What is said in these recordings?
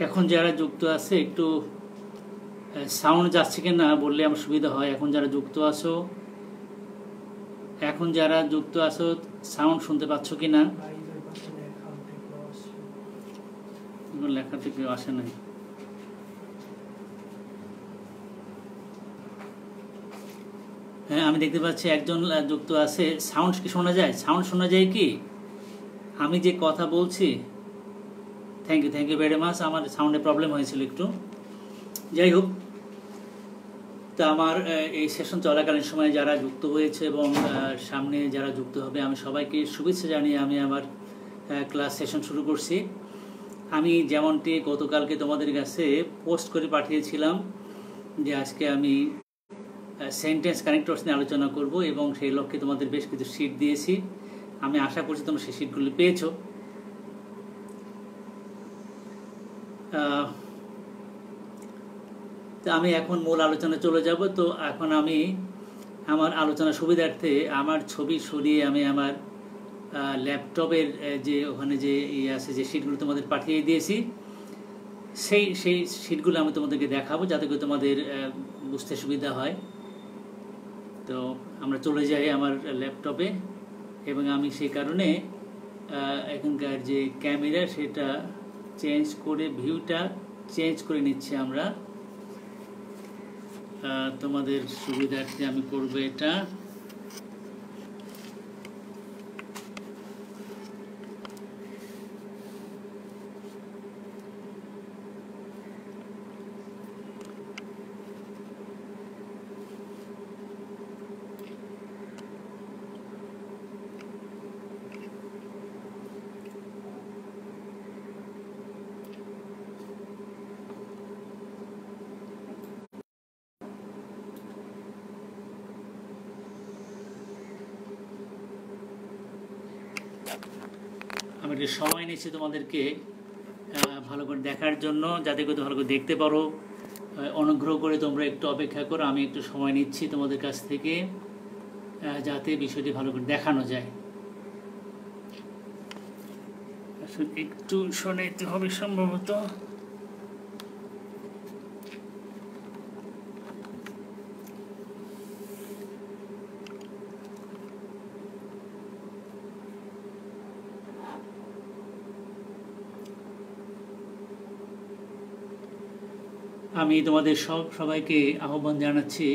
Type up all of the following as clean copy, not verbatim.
এখন যারা যুক্ত আছে একটু সাউন্ড যাচ্ছে কিনা বললে আমার সুবিধা হয়। এখন যারা যুক্ত আছো সাউন্ড শুনতে পাচ্ছ কিনা? লেখা থেকে আসে নাই। হ্যাঁ, আমি দেখতে পাচ্ছি একজন যুক্ত আছে। সাউন্ড কি শোনা যায়? সাউন্ড শোনা যায় কি আমি যে কথা বলছি? Thank you very much. আমার সাউন্ডে প্রবলেম হয়েছিল একটু। যাই হোক, তা আমার এই সেশন চলাকালীন সময় যারা যুক্ত হয়েছে এবং সামনে যারা যুক্ত হবে আমি সবাইকে শুভেচ্ছা জানিয়ে আমি আমার ক্লাস সেশন শুরু করছি। আমি যেমনটি গতকালকে তোমাদের কাছে পোস্ট করে পাঠিয়েছিলাম যে আজকে আমি সেন্টেন্স কানেক্টরস নিয়ে আলোচনা করব এবং সেই লক্ষ্যে তোমাদের বেশ কিছু শিট দিয়েছি। আমি আশা করছি তোমরা সেই শিটগুলি পেয়েছো। তো আমি এখন মূল আলোচনা চলে যাব। তো এখন আমি আমার আলোচনা সুবিধার্থে আমার ছবি সরিয়ে আমি আমার ল্যাপটপের যে ওখানে যে আছে যে শিটগুলো তোমাদের পাঠিয়ে দিয়েছি সেই শিটগুলো আমি তোমাদেরকে দেখাবো যাতে করে তোমাদের বুঝতে সুবিধা হয়। তো আমরা চলে যাই আমার ল্যাপটপে এবং আমি সেই কারণে এখানকার যে ক্যামেরা সেটা চেঞ্জ করে ভিউটা চেঞ্জ করে নিচ্ছি আমরা। তোমাদের সুবিধার্থে আমি করব এটা। আমি একটু সময় নিচ্ছি তোমাদেরকে ভালো করে দেখার জন্য, যাতে করে ভালো করে দেখতে পারো। অনুগ্রহ করে তোমরা একটু অপেক্ষা করো, আমি একটু সময় নিচ্ছি তোমাদের কাছ থেকে যাতে বিষয়টি ভালো করে দেখানো যায়। আসলে একটু শোনাইতে হবে সম্ভবত। আমি তোমাদের সবাইকে আহ্বান জানাচ্ছি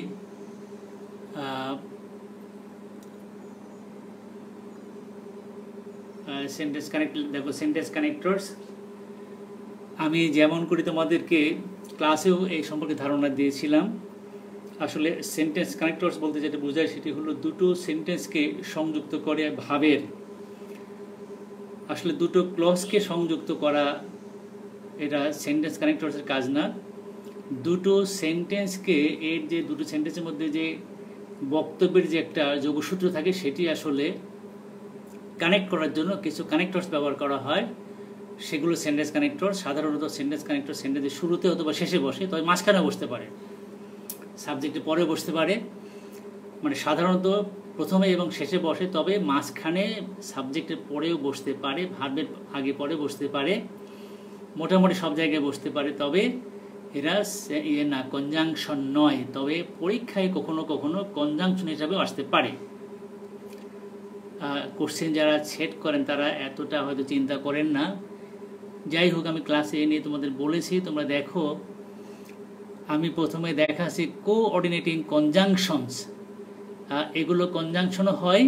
সেন্টেন্স কানেক্টরস। আমি যেমন করে তোমাদেরকে ক্লাসেও এই সম্পর্কে ধারণা দিয়েছিলাম। আসলে সেন্টেন্স কানেক্টরস বলতে যেটা বোঝায় সেটি হলো দুটো সেন্টেন্সকে সংযুক্ত করে ভাবের, আসলে দুটো ক্লজকে সংযুক্ত করা এটা সেন্টেন্স কানেক্টরসের কাজ না। দুটো সেন্টেন্সকে এর যে দুটো সেন্টেন্সের মধ্যে যে বক্তব্যের যে একটা যোগসূত্র থাকে সেটি আসলে কানেক্ট করার জন্য কিছু কানেক্টরস ব্যবহার করা হয়, সেগুলো সেন্টেন্স কানেক্টর। সাধারণত সেন্টেন্স কানেক্টর সেন্টেন্সের শুরুতে অথবা শেষে বসে, তবে মাঝখানে বসতে পারে, সাবজেক্টের পরে বসতে পারে। মানে সাধারণত প্রথমে এবং শেষে বসে, তবে মাঝখানে সাবজেক্টের পরেও বসতে পারে, ভার্বের আগে পরে বসতে পারে, মোটামুটি সব জায়গায় বসতে পারে। তবে এরা কনজাংশন নয়, তবে পরীক্ষায় কখনো কখনো কনজাংশন হিসাবেও আসতে পারে। কোশ্চেন যারা সেট করেন তারা এতটা হয়তো চিন্তা করেন না। যাই হোক, আমি ক্লাসে নিয়ে তোমাদের বলেছি, তোমরা দেখো আমি প্রথমে দেখাচ্ছি কোঅর্ডিনেটিং কনজাংশনস। এগুলো কনজাংশনও হয়,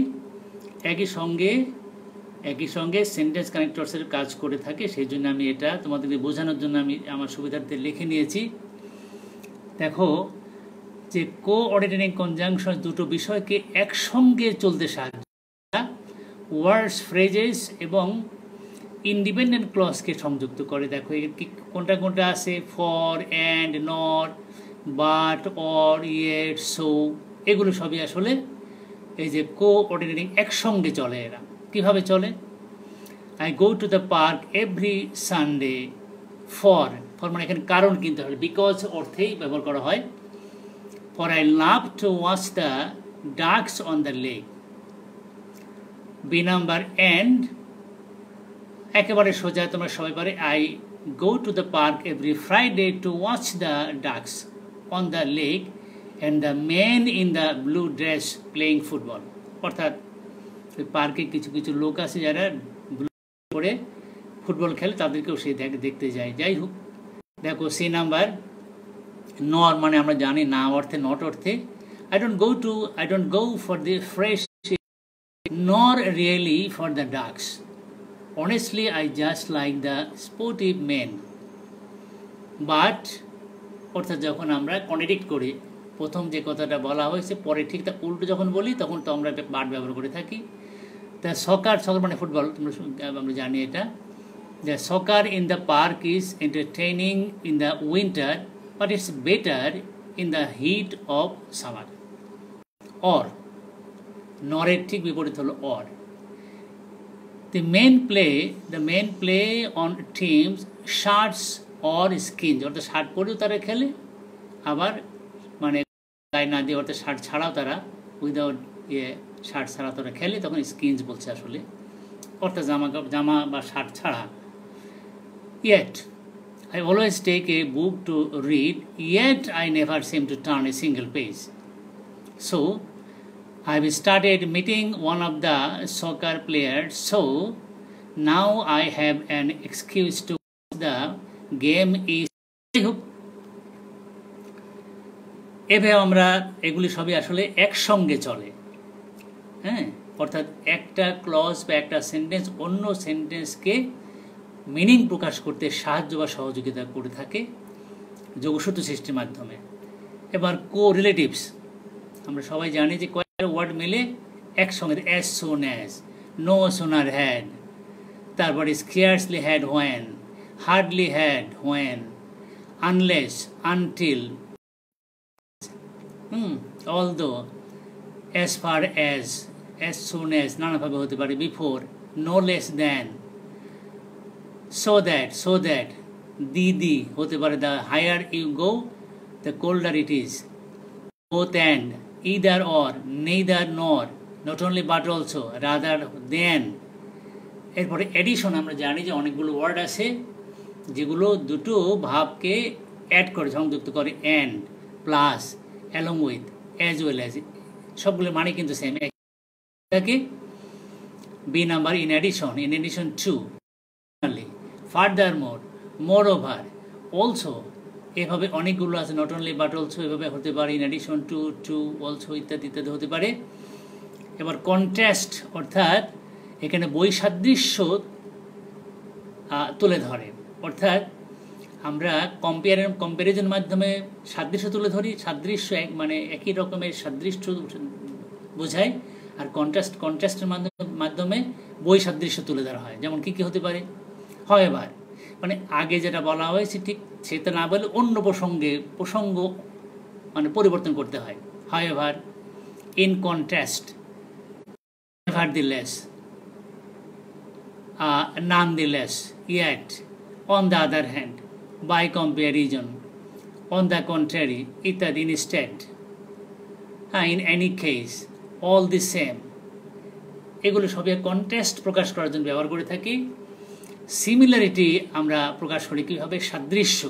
একই সঙ্গে সেন্টেন্স কানেক্টরসের কাজ করে থাকে। সেই জন্য আমি এটা তোমাদেরকে বোঝানোর জন্য আমি আমার সুবিধার্থে লিখে নিয়েছি। দেখো যে কোঅর্ডিনেটিং কনজাংশন দুটো বিষয়কে একসঙ্গে চলতে সাহায্য, ওয়ার্ডস, ফ্রেজেস এবং ইন্ডিপেন্ডেন্ট ক্লজকে সংযুক্ত করে। দেখো কোনটা কোনটা আছে, for, and, not, but, or, yet, so, এগুলো সবই আসলে এই যে কোঅর্ডিনেটিং একসঙ্গে চলে। এরা কিভাবে চলে? I go to the park every Sunday. For মানে এখানে কারণ কিনতে হবে, বিকজ অর্থেই ব্যবহার করা হয়। For I love to watch the ducks on the lake. B number, and একেবারে সোজা, তোমরা সবাই পারে। I go to the park every Friday to watch the ducks on the lake and the man in the blue dress playing football. অর্থাৎ ওই পার্কে কিছু কিছু লোক আছে যারা ব্লু পরে ফুটবল খেলে, তাদেরকেও সে দেখতে যায়। যাই হোক, দেখো সি নাম্বার, নর মানে আমরা জানি না অর্থে, নট অর্থে। I don't go for the fresh nor really for the ducks. Honestly, I just like the sportive men. But অর্থাৎ যখন আমরা কন্ট্রাডিক্ট করি, প্রথম যে কথাটা বলা হয়েছে পরে ঠিক তা উল্টো যখন বলি তখন তো আমরা বাট ব্যবহার করে থাকি। তা সকার মানে ফুটবল, আমরা জানি এটা। The soccer in the park is entertaining in the winter, but it's better in the heat of summer. Or নরের ঠিক বিপরীত হলো or. The men play on teams shirts or skins, অর্থাৎ শার্ট পরেও তারা খেলে, আবার মানে গায়ে না দিয়ে অর্থাৎ শার্ট ছাড়াও তারা উইদাউট শার্ট ছাড়া তারা খেলে, তখন স্কিনস বলছে আসলে, অর্থাৎ জামা বা শার্ট ছাড়া। Yet I always take a book to read, yet I never seem to turn a single page. So I've started meeting one of the soccer players, so now I have an excuse to watch the game is. এভাবে আমরা এগুলি সবই আসলে একসঙ্গে চলে, হ্যাঁ, অর্থাৎ একটা ক্লজ বা একটা সেন্টেন্স অন্য সেন্টেন্সকে মিনিং প্রকাশ করতে সাহায্য বা সহযোগিতা করে থাকে যোগসূত্র সৃষ্টির মাধ্যমে। এবার কো রিলেটিভস, আমরা সবাই জানি যে কয়েকটা ওয়ার্ড মিলে একসঙ্গে, as soon as, no sooner had, তারপরে scarcely had when, hardly had when, unless, until, although, as far as soon as নানাভাবে হতে পারে, before, no less than, so that, the হতে পারে, the higher you go the colder it is, both and, either or, neither nor, not only but also, rather than। এরপরে addition, আমরা জানি যে অনেকগুলো ওয়ার্ড আছে যেগুলো দুটো ভাবকে অ্যাড করে, সংযুক্ত করে, and, plus, along with, as well as, সবগুলো মানে কিন্তু সেম থাকে। B number, in addition to, furthermore, moreover, also, এভাবে অনেকগুলো আছে, নট অনলি বাট অলসো এভাবে হতে পারে, ইন অ্যাডিশন টু অলসো ইত্যাদি ইত্যাদি হতে পারে। এবার কন্ট্রাস্ট, অর্থাৎ এখানে বৈসাদৃশ্য তুলে ধরে, অর্থাৎ আমরা কম্প্যারিজন মাধ্যমে সাদৃশ্য তুলে ধরি, সাদৃশ্য মানে একই রকমের সাদৃশ্য বোঝায়, আর কন্ট্রাস্টের মাধ্যমে বৈসাদৃশ্য তুলে ধরা হয়। যেমন কি হতে পারে, however, মানে আগে যেটা বলা হয়েছে ঠিক সেটা না বলে অন্য প্রসঙ্গ মানে পরিবর্তন করতে হয়। however, in contrast, nevertheless, nonetheless, yet, on the other hand, by comparison, on the contrary, ইত্যাদি, instead, in any case, all the same, এগুলো সবই কন্ট্রাস্ট প্রকাশ করার জন্য ব্যবহার করে থাকি। সিমিলারিটি আমরা প্রকাশ করি কীভাবে, সাদৃশ্য,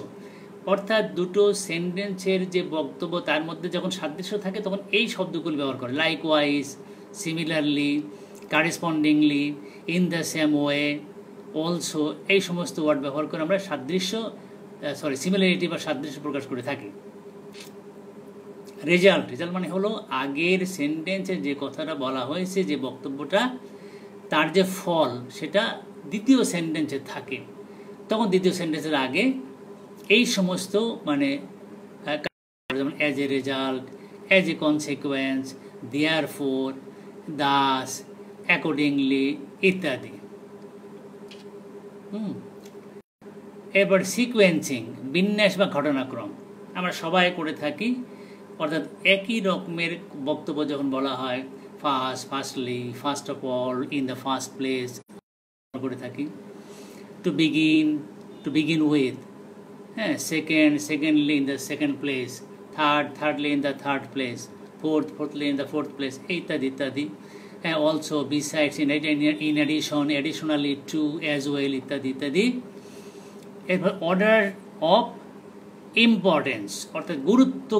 অর্থাৎ দুটো সেন্টেন্সের যে বক্তব্য তার মধ্যে যখন সাদৃশ্য থাকে তখন এই শব্দগুলো ব্যবহার করে, likewise, similarly, correspondingly, in the same way, also, এই সমস্ত ওয়ার্ড ব্যবহার করে আমরা সিমিলারিটি বা সাদৃশ্য প্রকাশ করে থাকি। রেজাল্ট মানে হলো আগের সেন্টেন্সের যে কথাটা বলা হয়েছে, যে বক্তব্যটা, তার যে ফল সেটা দ্বিতীয় সেন্টেন্সে থাকে, তখন দ্বিতীয় সেন্টেন্সের আগে এই সমস্ত মানে যেমন as a result, as a consequence, therefore, Das, accordingly ইত্যাদি। এবার সিকোয়েন্সিং, বিন্যাস বা ঘটনাক্রম আমরা সবাই করে থাকি, অর্থাৎ একই রকমের বক্তব্য যখন বলা হয়, firstly, first of all, in the first place করে থাকি, টু বিগিন উইথ, হ্যাঁ, secondly in the second place, thirdly in the third place, fourthly in the fourth place, ইত্যাদি ইত্যাদি। হ্যাঁ, also, besides, in addition, additionally to, as well ইত্যাদি ইত্যাদি। এরপর order of importance অর্থাৎ গুরুত্ব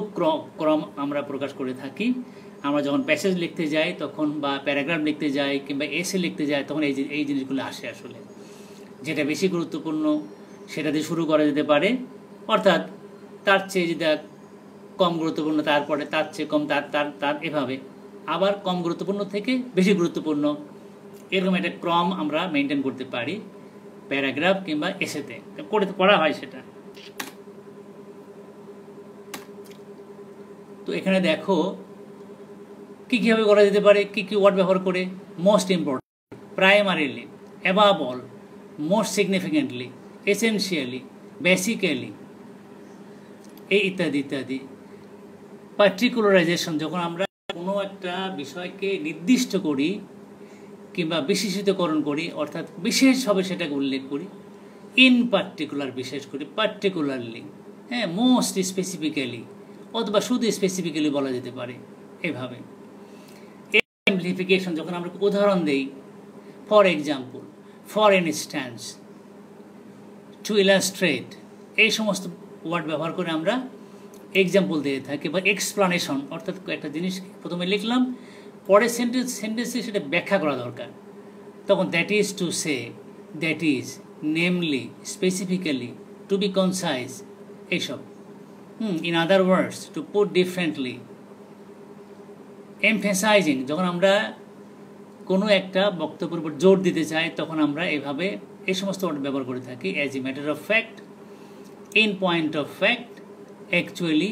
ক্রম আমরা প্রকাশ করে থাকি। আমরা যখন প্যাসেজ লিখতে যাই তখন, বা প্যারাগ্রাফ লিখতে যাই, কিংবা এসে লিখতে যাই, তখন এই জিনিসগুলো আসে আসলে। যেটা বেশি গুরুত্বপূর্ণ সেটা দিয়ে শুরু করা যেতে পারে, অর্থাৎ তার চেয়ে যেটা কম গুরুত্বপূর্ণ, তারপরে তার চেয়ে কম, তার এভাবে আবার কম গুরুত্বপূর্ণ থেকে বেশি গুরুত্বপূর্ণ, এরকম একটা ক্রম আমরা মেনটেন করতে পারি প্যারাগ্রাফ কিংবা এসেতে, করা হয় সেটা। তো এখানে দেখো কীভাবে করা যেতে পারে, কী ওয়ার্ড ব্যবহার করে। Most important, primarily, above all, most significantly, essentially, basically, এই ইত্যাদি ইত্যাদি। পার্টিকুলারাইজেশন, যখন আমরা কোনো একটা বিষয়কে নির্দিষ্ট করি কিংবা বিশেষিতকরণ করি, অর্থাৎ বিশেষভাবে সেটাকে উল্লেখ করি। ইন পার্টিকুলার, বিশেষ করি, পার্টিকুলারলি, হ্যাঁ, মোস্ট স্পেসিফিক্যালি, অথবা শুধু স্পেসিফিক্যালি বলা যেতে পারে এভাবে। এক্সাম্পলিফিকেশন, যখন আমরা উদাহরণ দেই, for example, for instance, two illustrate, এই সমস্ত ওয়ার্ড ব্যবহার করে আমরা এক্সাম্পল দিয়ে থাকি। বা এক্সপ্লানেশন, অর্থাৎ একটা জিনিস প্রথমে লিখলাম, পরে সেন্টেন্সে সেটা ব্যাখ্যা করা দরকার, তখন that is to say, that is, namely, specifically, to be concise, এইসব। In other words, to put differently. Emphasising, যখন আমরা কোনো একটা বক্তব্যের উপর জোর দিতে চাই তখন আমরা এভাবে এই সমস্ত ওয়ার্ড ব্যবহার করে থাকি। As a matter of fact, in point of fact, actually,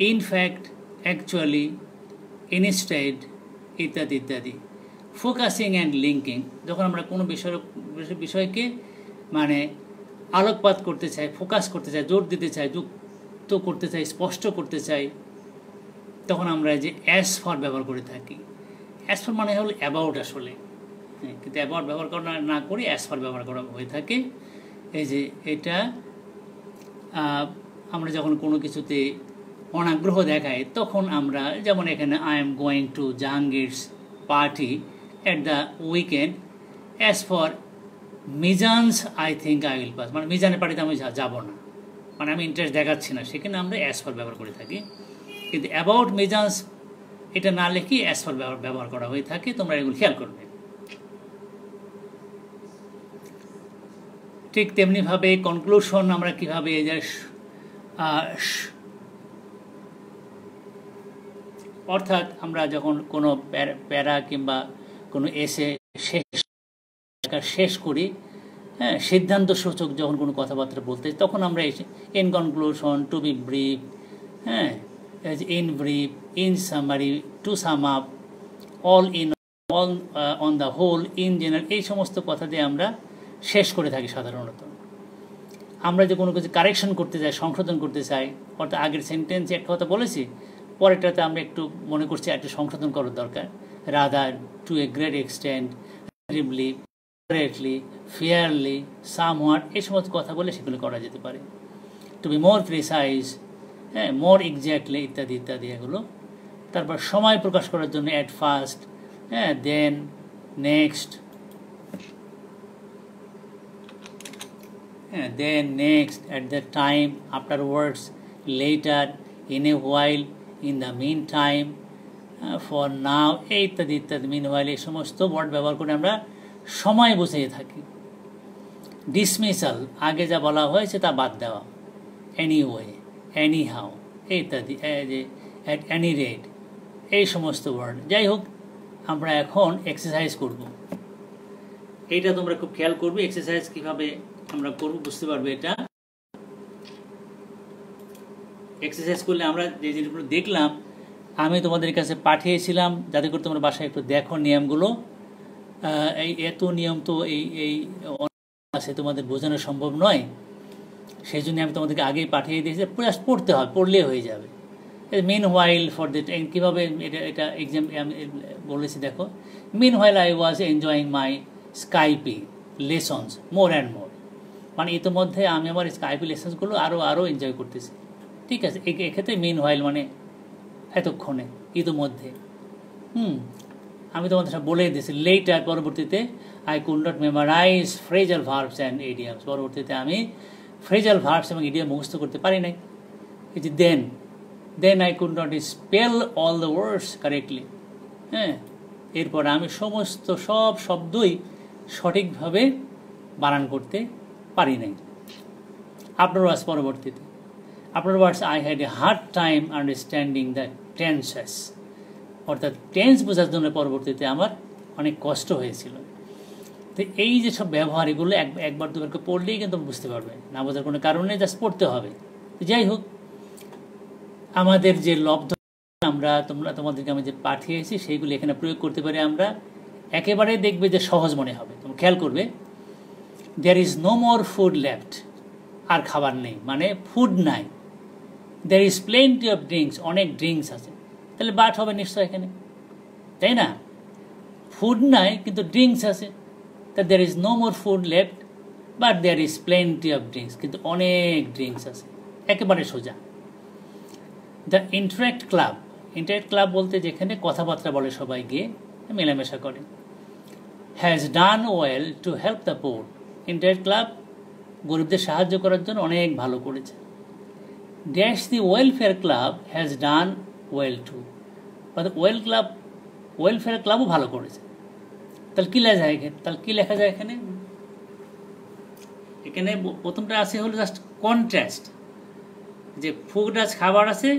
in fact, actually, instead, ইত্যাদি ইত্যাদি। ফোকাসিং অ্যান্ড লিঙ্কিং, যখন আমরা কোনো বিষয়কে মানে আলোকপাত করতে চাই, ফোকাস করতে চাই, জোর দিতে চাই, যুক্ত করতে চাই, স্পষ্ট করতে চাই, তখন আমরা যে অ্যাজ ফর ব্যবহার করে থাকি। অ্যাজ ফর মানে হলো অ্যাবাউট আসলে, কিন্তু অ্যাবাউট ব্যবহার করা না করে অ্যাজ ফর ব্যবহার করা হয়ে থাকে। এই যে এটা আমরা যখন কোনো কিছুতে অনাগ্রহ দেখাই তখন আমরা, যেমন এখানে I am going to Jahangir's party at the weekend, as for Mizan's I think I will pass, মানে মিজানের পার্টিতে আমি যাব না, মানে আমি ইন্টারেস্ট দেখাচ্ছি না, সেখানে আমরা অ্যাজ ফর ব্যবহার করে থাকি। কিন্তু অ্যাবাউট মিজানস এটা না লিখে অ্যাজ ফর ব্যবহার করা হয়ে থাকে, তোমরা এগুলো খেয়াল করবে। ঠিক তেমনিভাবে কনক্লুশন আমরা কীভাবে এই যে অর্থাৎ আমরা যখন কোনো প্যারা কিংবা কোনো এসে শেষ করি, হ্যাঁ, সিদ্ধান্ত সূচক যখন কোনো কথাবার্তা বলতে, তখন আমরা in conclusion, to be brief, হ্যাঁ, in brief, in summary, to sum up, all in, all on the whole, in general, এই সমস্ত কথা দিয়ে আমরা শেষ করে থাকি সাধারণত। আমরা যে কোনো কিছু কারেকশন করতে চাই, সংশোধন করতে চাই, অর্থাৎ আগের সেন্টেন্সে একটা কথা বলেছি, পরেরটাতে আমরা একটু মনে করছি একটা সংশোধন করার দরকার। Rather, to a great extent, relatively, correctly, fairly, somewhat, এই সমস্ত কথা বলে সেগুলো করা যেতে পারে। টু বি মোর প্রিসাইজ, হ্যাঁ, মোর এক্স্যাক্টলি, ইত্যাদি ইত্যাদি এগুলো। তারপর সময় প্রকাশ করার জন্য অ্যাট ফার্স্ট, হ্যাঁ, দেন, next, then, next, at the time, afterwards, later, in a while, in the meantime, for now, ইত্যাদি ইত্যাদি। meanwhile, এই সমস্ত ওয়ার্ড ব্যবহার করে আমরা সময় বুঝিয়ে থাকি। ডিসমিসাল, আগে যা বলা হয়েছে তা বাদ দেওয়া। anyway, anyhow, ইত্যাদি, at any rate, এই সমস্ত ওয়ার্ড। যাই হোক, আমরা এখন এক্সারসাইজ করব। এইটা তোমরা খুব খেয়াল করবে, এক্সারসাইজ কীভাবে আমরা করব বুঝতে পারবে। এটা এক্সারসাইজ করলে আমরা যে জিনিসগুলো দেখলাম আমি তোমাদের কাছে পাঠিয়েছিলাম, যাতে করে তোমরা বাসায় একটু দেখো নিয়মগুলো। এই এত নিয়ম তো এই আছে তোমাদের বোঝানো সম্ভব নয়, সেই জন্য আমি তোমাদেরকে আগেই পাঠিয়ে দিয়েছি। জাস্ট পড়তে হয়, পড়লে হয়ে যাবে। মিন হোয়াইল ফর দ্যাট, কীভাবে এটা এক্সাম আমি বলেছি দেখো। Meanwhile I was enjoying my Skype lessons more and more, মানে ইতিমধ্যে আমি আমার স্কাইপি লেসন্সগুলো আরও এনজয় করতেছি। ঠিক আছে, এক্ষেত্রে মিন হোয়াইল মানে এতক্ষণে, ইতিমধ্যে। আমি তোমাদের সব বলে দিয়েছি। লেটার, পরবর্তীতে I could not memorize phrasal verbs and idioms, পরবর্তীতে আমি ফ্রেজাল ভার্বস এবং ইডিয়ম মুখস্থ করতে পারি নাই। এই যে then I could not spell all the words correctly. হ্যাঁ, এরপর আমি সব শব্দই সঠিকভাবে বানান করতে পারি নাই। আফটার ওয়ার্ডস পরবর্তীতে, after words I had a hard time understanding the tenses, অর্থাৎ টেন্স বোঝার জন্য পরবর্তীতে আমার অনেক কষ্ট হয়েছিল। তো এই যে সব ব্যবহার, এগুলো একবার দুবারকে পড়লেই কিন্তু বুঝতে পারবে, না বোঝার কোনো কারণে জাস্ট পড়তে হবে। যাই হোক, আমাদের যে লব্ধ আমরা তোমাদেরকে আমি যে পাঠিয়েছি সেইগুলি এখানে প্রয়োগ করতে পারি আমরা। একেবারে দেখবে যে সহজ মনে হবে। তুমি খেয়াল করবে, there is no more food left, আর খাবার নেই, মানে ফুড নাই। There is plenty of drinks, অনেক ড্রিঙ্কস আছে, তাহলে বাট হবে নিশ্চয় এখানে, তাই না? ফুড নাই কিন্তু ড্রিঙ্কস আছে, তা there is no more food left but there is plenty of drinks, কিন্তু অনেক ড্রিঙ্কস আছে, একেবারে সোজা। দ্য ইন্টারেক্ট ক্লাব বলতে যেখানে কথাবার্তা বলে, সবাই গিয়ে মেলামেশা করে। Has done well to help the poor, interact club গরিবদের সাহায্য করার জন্য অনেক ভালো করেছে। Dash the welfare club has done well to, অর্থাৎ ওয়েলফেয়ার ক্লাবও ভালো করেছে। তাহলে কী লেখা যায় এখানে? এখানে প্রথমটা আছে হলো জাস্ট কন্ট্রাস্ট, যে ফুড আছে,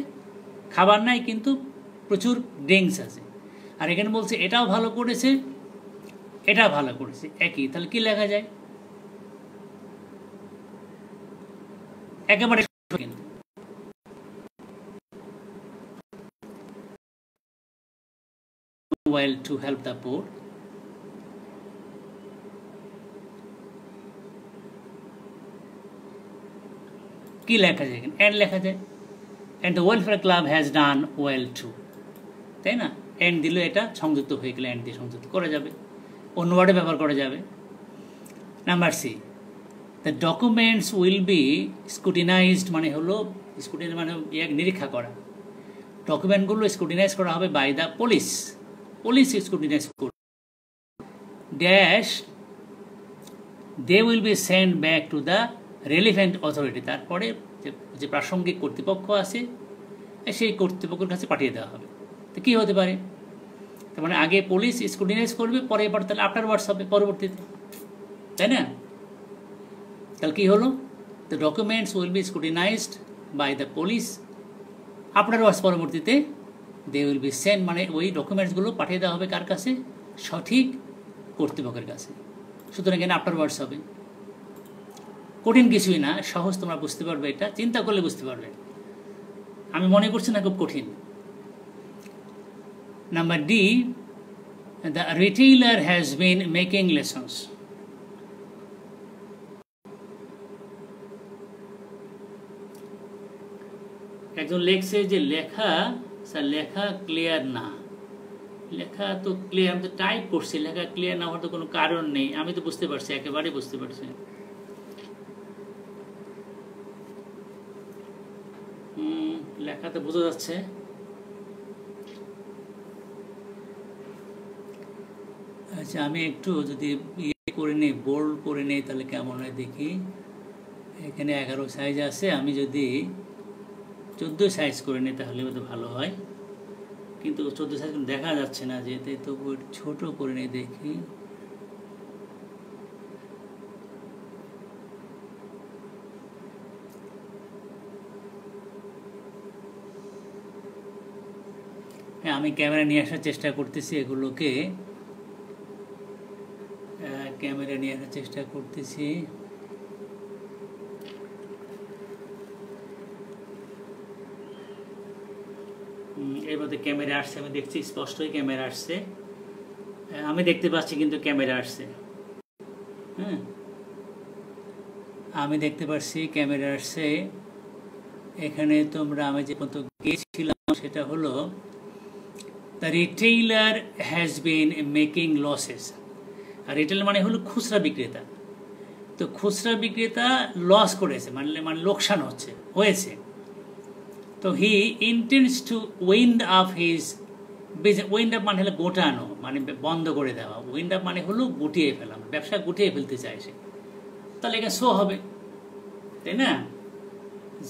খাবার নাই কিন্তু প্রচুর ড্রিঙ্কস আছে। আর এখানে বলছে এটাও ভালো করেছে, একই। তাহলে কি লেখা যায়? একেবারে well to help the poor, কি লেখা যায় এখানে? এন্ড লেখা যায়, and the welfare club has done well too, তাই না? এন্ড দিলে এটা সংযুক্ত হয়ে গেলে এন্ড দিয়ে সংযুক্ত করা যাবে, অন্য ওয়ার্ডে ব্যবহার করা যাবে। Number C, the documents will be scrutinised, মানে হলো স্ক্রুটিনাইজ মানে নিরীক্ষা করা। ডকুমেন্টগুলো স্ক্রুটিনাইজ করা হবে বাই দ্য পুলিশ স্ক্রুটিনাইজ করবে। Dash they will be send back to the relevant authority, তারপরে যে প্রাসঙ্গিক কর্তৃপক্ষ আছে সেই কর্তৃপক্ষের কাছে পাঠিয়ে দেওয়া হবে। তো কী হতে পারে? তার মানে আগে পুলিশ স্ক্রুটিনাইজ করবে, পরে এবার তাহলে আফটার ওয়ার্ডস হবে পরবর্তীতে, তাই না? তাহলে কী হলো? The documents will be scrutinised by the police, afterwards পরবর্তীতে দে উইল বি সেন্ড, মানে ওই ডকুমেন্টসগুলো পাঠিয়ে দেওয়া হবে কার কাছে? সঠিক কর্তৃপক্ষের কাছে। সুতরাং এখানে আফটার ওয়ার্ডস হবে। কঠিন কিছুই না, সহজ, তোমরা বুঝতে পারবে, এটা চিন্তা করলে বুঝতে পারবে। আমি মনে করছি না খুব কঠিন। Number D, the retailer has been making lessons. একজন লেখছে যে লেখা ক্লিয়ার না। লেখা তো ক্লিয়ার, আমি তো টাইপ করছি, লেখা ক্লিয়ার না হওয়ার তো কোনো কারণ নেই। আমি তো বুঝতে পারছি, একেবারেই বুঝতে পারছি। লেখাতে বোঝা যাচ্ছে। আচ্ছা, আমি একটু যদি করে নিই, বোল্ড করে নিই, তাহলে কেমন হয় দেখি। এখানে 11 সাইজ আছে, আমি যদি 14 সাইজ করে নিই তাহলে হয়তো ভালো হয়, কিন্তু 14 সাইজ দেখা যাচ্ছে না, যেতে তো ছোট করে নিই দেখি। হ্যাঁ, আমি ক্যামেরা নিয়ে আসার চেষ্টা করতেছি, এগুলোকে ক্যামেরা নিয়ে আসার চেষ্টা করতেছি। এর মধ্যে ক্যামেরা আসছে, আমি দেখছি স্পষ্টই ক্যামেরা আসছে, আমি দেখতে পাচ্ছি কিন্তু ক্যামেরা আসছে। হ্যাঁ, আমি দেখতে পাচ্ছি ক্যামেরা আসছে। এখানে তোমরা আমি যে পর্যন্ত গিয়েছিলাম সেটা হলো the retailer has been making losses. আর রিটেইলার মানে হলো খুচরা বিক্রেতা। তো খুচরা বিক্রেতা লস করেছে, মানে লোকসান হয়েছে। তো he intends to wind up his business. Wind up মানে হলো গোটানো, মানে বন্ধ করে দেওয়া। উইন্ড আপ মানে হলো গুটিয়ে ফেলা, ব্যবসা গুটিয়ে ফেলতে চায় সে। তাহলে এখানে শো হবে, তাই না?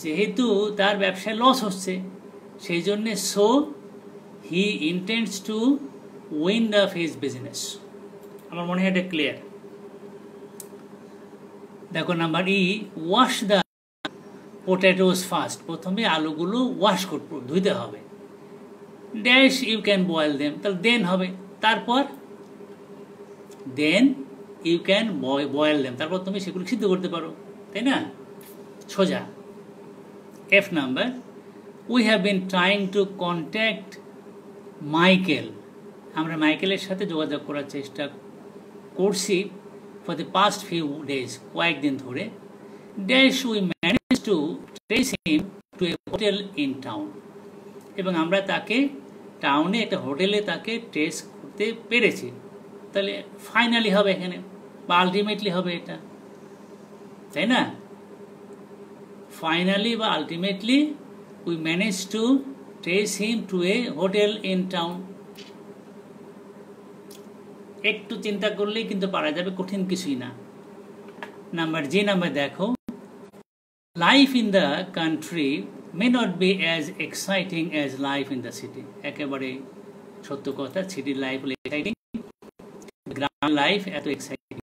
যেহেতু তার ব্যবসায় লস হচ্ছে, সেই জন্যে so he intends to wind up his business. আমার মনে হয় এটা ক্লিয়ার। দেখো number E, wash the potatoes first. প্রথমে আলুগুলো ওয়াশ করতে, ধুইতে হবে। Dash you can boil them, তাহলে দেন হবে। তারপর then you can boil them, তারপর তুমি সেগুলো সিদ্ধ করতে পারো, তাই না? সোজা। F number, we have been trying to contact Michael. আমরা মাইকেলের সাথে যোগাযোগ করার চেষ্টা করছি for the past few days, কয়েকদিন ধরে। Dash we manage to trace him to A hotel in town. এবং আমরা তাকে টাউনে একটা হোটেলে তাকে ট্রেস করতে পেরেছি। তাহলে ফাইনালি হবে এখানে, বা আলটিমেটলি হবে এটা, তাই না? ফাইনালি বা ultimately we manage to trace him to A hotel in town. একটু চিন্তা করলেই কিন্তু পারা যাবে, কঠিন কিছুই না। নাম্বার জি নাম্বার দেখো, life in the country may not be as exciting as life in the city. একেবারে সত্য কথা, সিটির লাইফ হলো এক্সাইটিং, গ্রাম লাইফ এত exciting.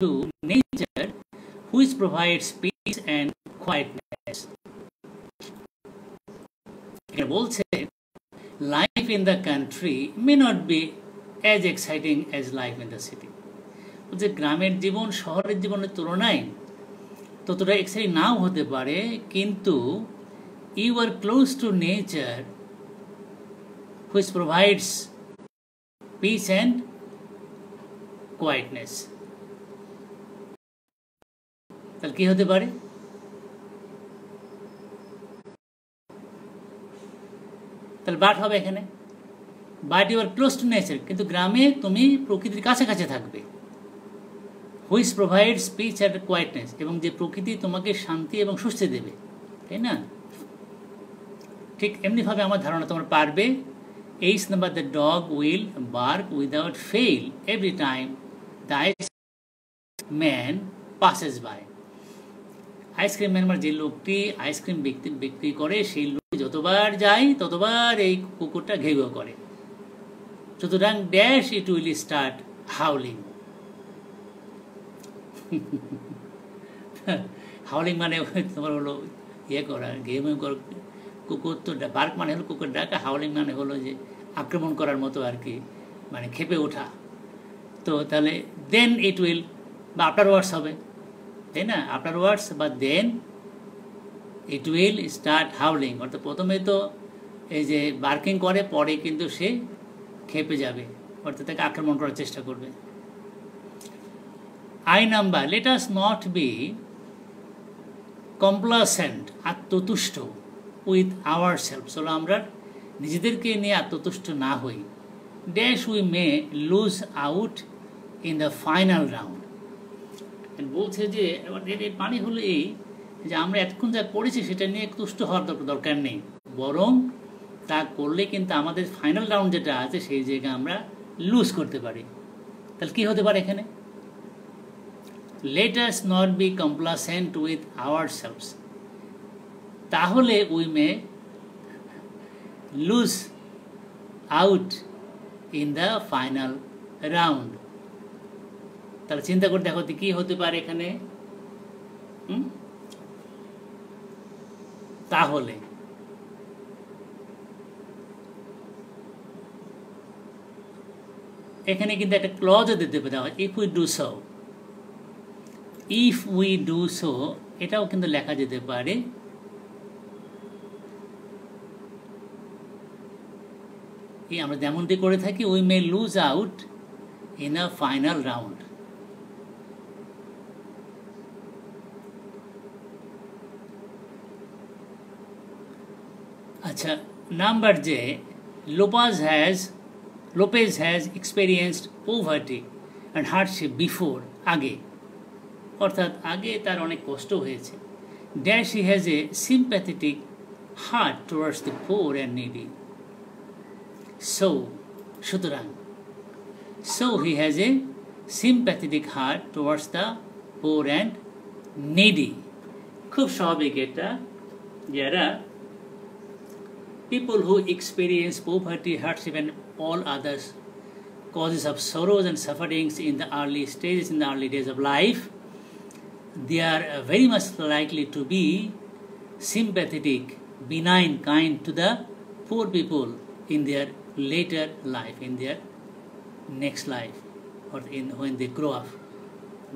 Two nature which provides peace and quietness. বলছে life in the country may not be as exciting as life in the city. যে গ্রামের জীবন শহরের জীবনের তুলনায় ততটা এক্সাইটিং নাও হতে পারে, কিন্তু you are close to nature which provides peace and quietness. তাহলে কি হতে পারে? তাহলে বাট হবে এখানে, but you are close to nature, কিন্তু গ্রামে তুমি প্রকৃতির কাছাকাছি থাকবে। Which provides peace and quietness, এবং যে প্রকৃতি তোমাকে শান্তি এবং স্বস্তি দেবে, তাই না? ঠিক এমনিভাবে আমার ধারণা তোমরা পারবে। H number, the dog will bark without fail every time the iceman passes by. Ice cream man মানে যে লোকটি আইসক্রিম বিক্রি করে, সেই লোক যতবার যায় ততবার এই কুকুরটা ঘেউ ঘেউ করে। সুতরাং ড্যাশ ইট উইল স্টার্ট হাউলিং। হাউলিং মানে তোমার হলো ইয়ে করা, ঘেউ ঘেউ করা। কুকুর তো বার্ক মানে হলো কুকুর ডাকা, হাউলিং মানে হলো যে আক্রমণ করার মতো আর কি, মানে খেপে ওঠা। তো তাহলে দেন ইট উইল বা আফটার ওয়ার্ডস হবে, তাই না? আফটার ওয়ার্ডস বা দেন ইট উইল স্টার্ট হাউলিং। অর্থাৎ প্রথমে তো এই যে বার্কিং করে, পরে কিন্তু সে খেপে যাবে, অর্থাৎ তাকে আক্রমণ করার চেষ্টা করবে। I number, let us not be complacent, আত্মতুষ্ট, উইথ আওয়ার সেলফ, চলো আমরা নিজেদেরকে নিয়ে আত্মতুষ্ট না হই। Dash we may lose out in the final round. বলছে যে এর মানে হলো এই যে আমরা এতক্ষণ যা করেছি সেটা নিয়ে তুষ্ট হওয়ার দরকার নেই, বরং তা করলে কিন্তু আমাদের ফাইনাল রাউন্ড যেটা আছে সেই জায়গায় আমরা লুজ করতে পারি। তাহলে কি হতে পারে এখানে? Let us not be complacent with our selves, তাহলে we may lose out in the final round. তাহলে চিন্তা করে দেখো কি হতে পারে এখানে। তাহলে এখানে কিন্তু একটা ক্লজও দিতে পারে, if we do so. If we do so এটাও কিন্তু লেখা যেতে পারে। আমরা যেমনটি করে থাকি, we may lose out in a final round. আচ্ছা, নাম্বার যে, Lopez has experienced poverty and hardship before, আগে, অর্থাৎ আগে তার অনেক কষ্ট হয়েছে। Dash he has a sympathetic heart towards the poor and needy. So, সুতরাং, so he has a sympathetic heart towards the poor and needy. খুব স্বাভাবিক এটা যারা people who experience poverty, hardship and all others causes of sorrows and sufferings in the early stages, in the early days of life, they are very much likely to be sympathetic, benign, kind to the poor people in their later life, in their next life, or when they grow up.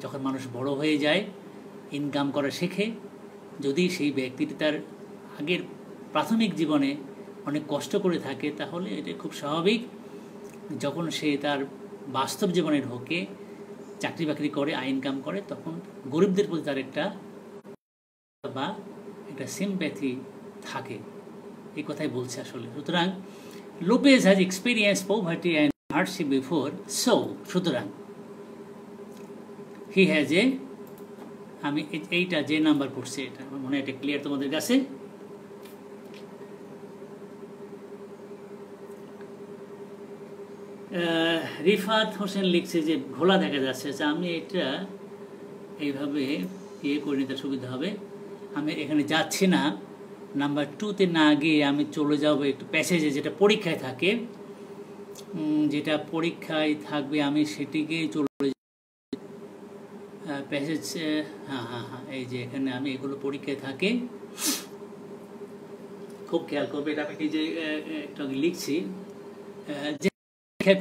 যখন মানুষ বড় হয়ে যায়, income করা শেখে, যদি সেই ব্যক্তিটি তার আগের প্রাথমিক জীবনে অনেক কষ্ট করে থাকে, তাহলে এটা খুব স্বাভাবিক যখন সে তার বাস্তব জীবনে ঢোকে, চাকরি বাকরি করে, ইনকাম করে, তখন গরিবদের প্রতি তার একটা বা একটা সিম্প্যাথি থাকে, এই কথাই বলছে আসলে। সুতরাং Lopez has experience poverty and hardship before, so সুতরাং হি হ্যাজ এ, আমি এইটা যে নাম্বার পড়ছে এটা আমার মনে হয় এটা ক্লিয়ার তোমাদের কাছে। রিফাত হোসেন লিখছে যে ঘোলা দেখা যাচ্ছে, আমি এটা এইভাবে ইয়ে করে নিতে সুবিধা হবে। আমি এখানে যাচ্ছি না, নাম্বার 2-তে না গিয়ে আমি চলে যাব একটু প্যাসেজে, যেটা পরীক্ষায় থাকে, যেটা পরীক্ষায় থাকবে আমি সেটিকে চলে প্যাসেজ। হ্যাঁ, এই যে এখানে আমি এগুলো পরীক্ষায় থাকে, খুব খেয়াল করবে। এটা আমি যে একটু লিখছি, যে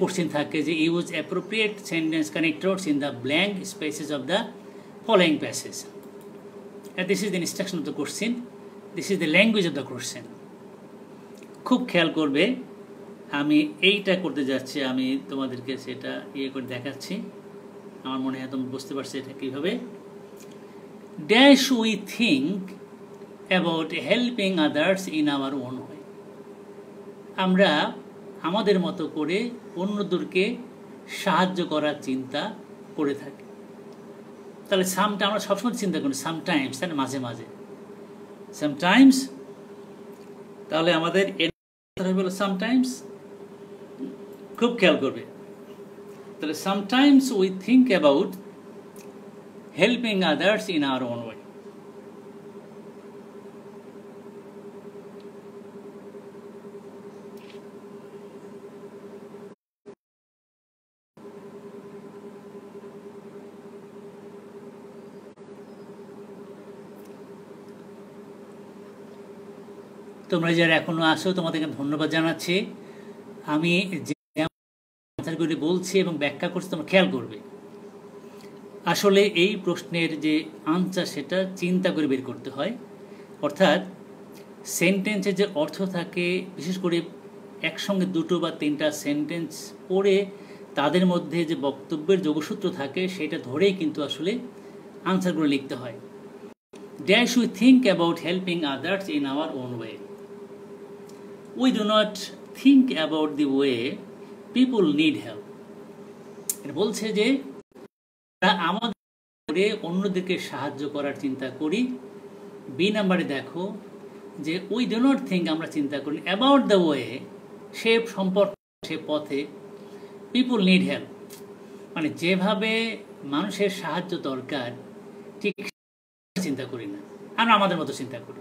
কোশ্চেন থাকে যে use appropriate sentence connectors in the blank spaces of the following passage. This is the instruction of the question, this is the language of the question. খুব খেয়াল করবে, আমি এইটা করতে যাচ্ছি, আমি তোমাদেরকে সেটা ইয়ে করে দেখাচ্ছি। আমার মনে হয় তুমি বুঝতে পারছো এটা কীভাবে। Dash we think about helping others in our own way, আমরা আমাদের মতো করে অন্যদেরকে সাহায্য করার চিন্তা করে থাকি। তাহলে সামটা আমরা সবসময় চিন্তা করি, সামটাইমস, তাহলে মাঝে মাঝে, সামটাইমস, তাহলে আমাদের হলো সামটাইমস। খুব খেয়াল করবে, তাহলে sometimes we think about helping others in our own way. তোমরা যারা এখনো আসো তোমাদেরকে ধন্যবাদ জানাচ্ছি। আমি যে আনসারগুলি বলছি এবং ব্যাখ্যা করছি তোমরা খেয়াল করবে। আসলে এই প্রশ্নের যে আনসার সেটা চিন্তা করে বের করতে হয়, অর্থাৎ সেন্টেন্সের যে অর্থ থাকে, বিশেষ করে একসঙ্গে 2 বা 3টা সেন্টেন্স পড়ে তাদের মধ্যে যে বক্তব্যের যোগসূত্র থাকে সেটা ধরেই কিন্তু আসলে আনসারগুলো লিখতে হয়। Dash we think about helping others in our own way, we do not think about the way people need help. এটা বলছে যে আমাদের অন্যদেরকে সাহায্য করার চিন্তা করি। বি নাম্বারে দেখো যে we do not think, আমরা চিন্তা করি about the way, সে সম্পর্ক, সে পথে, people need help, মানে যেভাবে মানুষের সাহায্য দরকার ঠিক চিন্তা করি না, আমরা আমাদের মতো চিন্তা করি।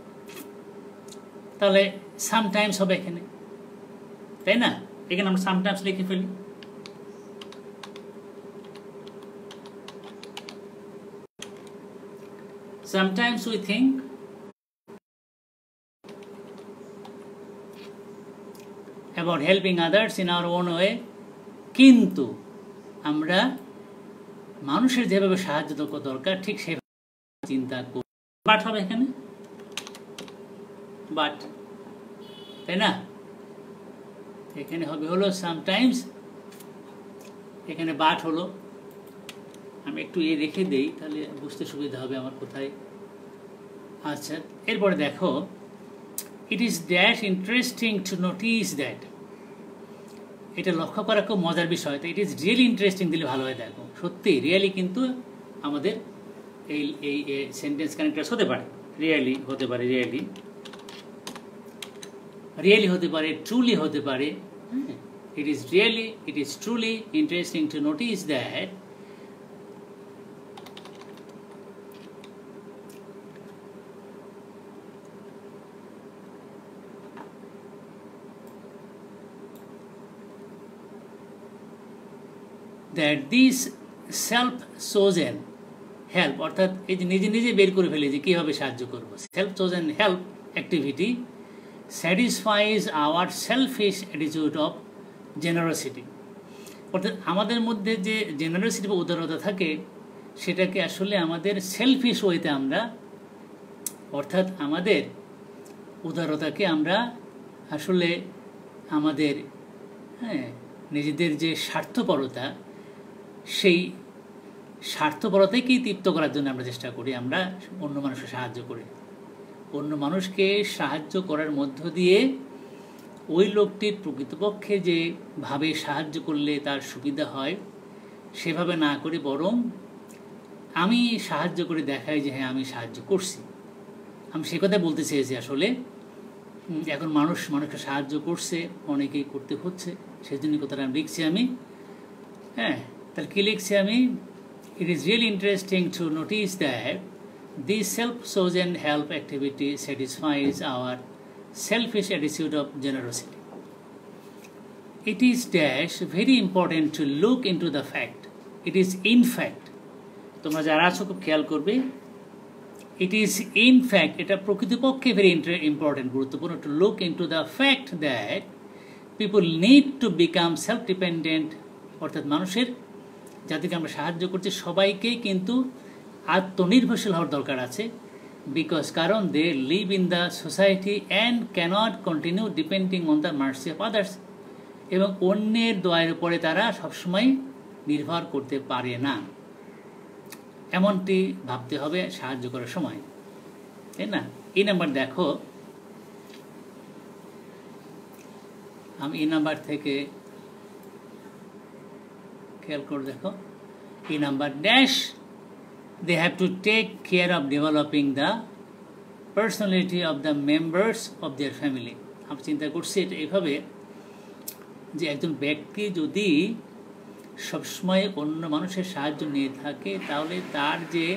তাহলে সামটাইমস হবে এখানে, তাই না? এখানে আমরা সামটাইমস লিখে ফেলি। Sometimes we think about helping others in our own way, কিন্তু আমরা মানুষের যেভাবে সাহায্য দরকার ঠিক সেভাবে চিন্তা করি। বাট হবে এখানে, বাট, তাই না? এখানে হবে হলো সামটাইমস, এখানে বাট হলো। আমি একটু রেখে দেই, তাহলে বুঝতে সুবিধা হবে আমার কোথায়। আচ্ছা, এরপরে দেখো, it is that interesting to notice that, এটা লক্ষ্য করা খুব মজার বিষয়। তো ইট ইজ রিয়েলি ইন্টারেস্টিং দিলে ভালো হয়। দেখো, সত্যি রিয়েলি কিন্তু আমাদের এই সেন্টেন্স কানেক্টার্স হতে পারে, রিয়েলি হতে পারে, রিয়েলি হতে পারে, ট্রুলি হতে পারে। ইট is really, it is truly interesting to notice that that this self chosen help, অর্থাৎ এই যে নিজে নিজে বের করে ফেলে যে কীভাবে সাহায্য করবো, self chosen help activity satisfies our selfish attitude of generosity. অর্থাৎ আমাদের মধ্যে যে জেনারসিটি বা উদারতা থাকে সেটাকে আসলে আমাদের সেলফিশ ওয়েতে আমরা, অর্থাৎ আমাদের উদারতাকে আমরা আসলে আমাদের নিজেদের যে স্বার্থপরতা, সেই স্বার্থপরতাকেই তৃপ্ত করার জন্য আমরা চেষ্টা করি, আমরা অন্য মানুষকে সাহায্য করি। অন্য মানুষকে সাহায্য করার মধ্য দিয়ে ওই লোকটির প্রকৃতপক্ষে যেভাবে সাহায্য করলে তার সুবিধা হয় সেভাবে না করে বরং আমি সাহায্য করে দেখাই যে হ্যাঁ আমি সাহায্য করছি। আমি সে কথা বলতে চেয়েছি আসলে এখন মানুষকে সাহায্য করছে, অনেকেই করতে হচ্ছে, সেজন্য কথাটা আমি লিখছি আমি। তাহলে কী লিখছি আমি? It is really interesting to notice that this self chosen help activity satisfies our selfish attitude of generosity. It is dash very important to look into the fact. It is in fact, তোমরা যারা আছো খুব খেয়াল করবে, it is in fact, এটা প্রকৃতপক্ষে very important, গুরুত্বপূর্ণ, to look into the fact that people need to become self-dependent, অর্থাৎ মানুষের যাদেরকে আমরা সাহায্য করছি সবাইকেই কিন্তু আত্মনির্ভরশীল হওয়ার দরকার আছে। বিকজ কারণ they live in the society and cannot continue depending on the mercy of others, এবং অন্যের দয়ার উপরে তারা সবসময় নির্ভর করতে পারে না, এমনটি ভাবতে হবে সাহায্য করার সময়, তাই না? এই নাম্বার দেখো, আমি এই নাম্বার থেকে খেয়াল করে দেখো, এই number dash they have to take care of developing the personality of the members of their family. আমি চিন্তা করছি এটা এইভাবে যে একজন ব্যক্তি যদি সবসময় অন্য মানুষের সাহায্য নিয়ে থাকে তাহলে তার যে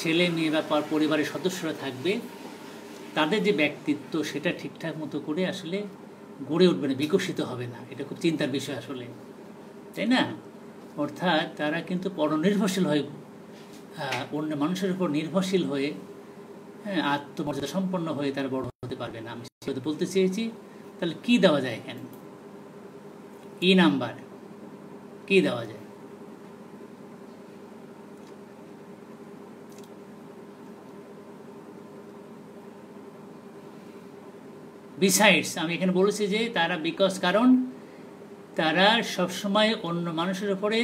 ছেলে মেয়ে বা পরিবারের সদস্যরা থাকবে তাদের যে ব্যক্তিত্ব সেটা ঠিকঠাক মতো করে আসলে গড়ে উঠবে না, বিকশিত হবে না। এটা খুব চিন্তার বিষয় আসলে, তাই না? অর্থাৎ তারা কিন্তু পরনির্ভরশীল হয়, অন্য মানুষের উপর নির্ভরশীল হয়ে আত্মমর্যাদা সম্পন্ন হয়ে তারা বড় হতে পারবে না। আমি সেটা বলতে চেয়েছি। তাহলে কি দেওয়া যায় এখানে? ই নাম্বার কি দেওয়া যায়? বিসাইডস, আমি এখানে বলেছি যে তারা বিকজ কারণ তারা সবসময় অন্য মানুষের উপরে,